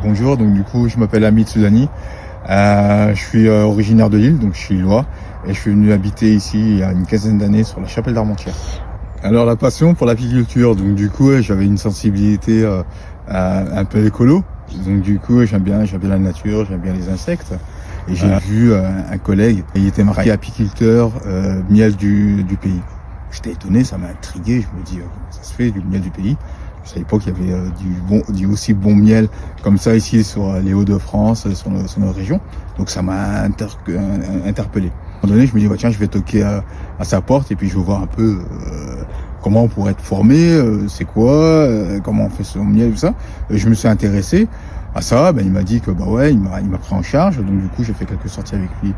Bonjour, donc du coup je m'appelle Hamid Soudani, je suis originaire de Lille, donc je suis lillois et je suis venu habiter ici il y a une quinzaine d'années sur la Chapelle d'Armentières. Alors la passion pour l'apiculture, donc du coup j'avais une sensibilité un peu écolo, donc du coup j'aime bien la nature, j'aime bien les insectes. Et j'ai vu un collègue, il était marié apiculteur miel du pays. J'étais étonné, ça m'a intrigué, je me dis comment ça se fait du miel du pays. Je savais pas qu'il y avait du aussi bon miel comme ça ici sur les Hauts-de-France, sur nos régions. Donc ça m'a interpellé. À un moment donné, je me dis tiens, je vais toquer à sa porte et puis je vais voir un peu comment on pourrait être formé, c'est quoi, comment on fait son miel, tout ça. Et je me suis intéressé à ça. Il m'a dit que il m'a pris en charge. Donc du coup, j'ai fait quelques sorties avec lui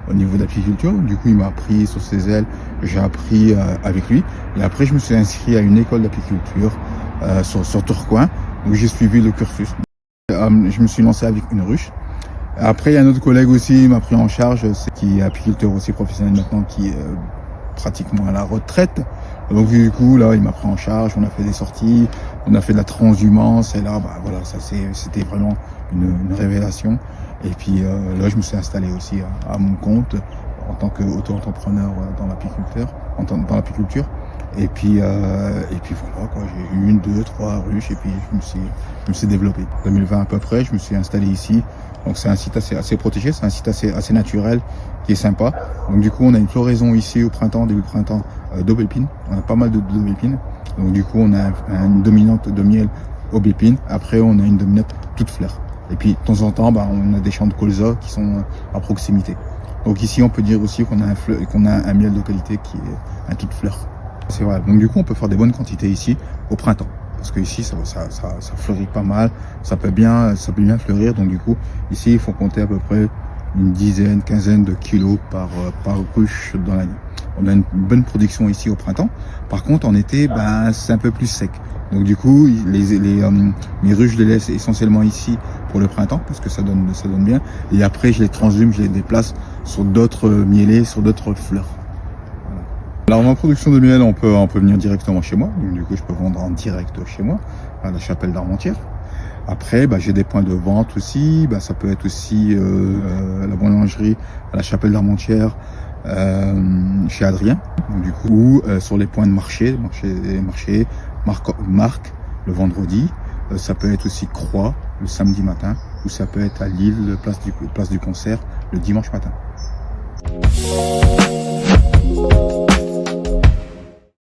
au niveau de l'apiculture. Du coup, il m'a pris sur ses ailes, j'ai appris avec lui. Et après, je me suis inscrit à une école d'apiculture sur Tourcoing, où j'ai suivi le cursus. Je me suis lancé avec une ruche. Après, il y a un autre collègue aussi, il m'a pris en charge, qui est apiculteur aussi professionnel maintenant, qui est pratiquement à la retraite. Donc du coup, là, il m'a pris en charge, on a fait des sorties, on a fait de la transhumance, et là, voilà, ça c'était vraiment une révélation. Et puis là, je me suis installé aussi à mon compte en tant qu'auto-entrepreneur dans l'apiculture. Et puis voilà quoi, j'ai eu 1, 2, 3 ruches et puis je me suis développé. En 2020 à peu près, je me suis installé ici. Donc c'est un site assez protégé, c'est un site assez naturel qui est sympa. Donc du coup, on a une floraison ici au printemps, début printemps, d'aubépine. On a pas mal d'aubépines. Donc du coup, on a une dominante de miel aubépine. Après, on a une dominante toute fleur. Et puis de temps en temps, on a des champs de colza qui sont à proximité. Donc ici, on peut dire aussi qu'on a un miel de qualité qui est un toute fleur. C'est vrai. Donc du coup, on peut faire des bonnes quantités ici au printemps, parce que ici ça fleurit pas mal, ça peut bien fleurir. Donc du coup, ici il faut compter à peu près une dizaine, quinzaine de kilos par ruche dans l'année. On a une bonne production ici au printemps. Par contre, en été, c'est un peu plus sec. Donc du coup, mes ruches, je les laisse essentiellement ici pour le printemps parce que ça donne bien. Et après, je les transhume, je les déplace sur d'autres mielés, sur d'autres fleurs. Alors ma production de miel, on peut venir directement chez moi. Donc, du coup, je peux vendre en direct chez moi, à la Chapelle d'Armentières. Après, j'ai des points de vente aussi. Ça peut être aussi la boulangerie à la Chapelle d'Armentières, chez Adrien. Donc, du coup, ou sur les points de marché Marc le vendredi. Ça peut être aussi Croix le samedi matin, ou ça peut être à Lille, place du concert, le dimanche matin.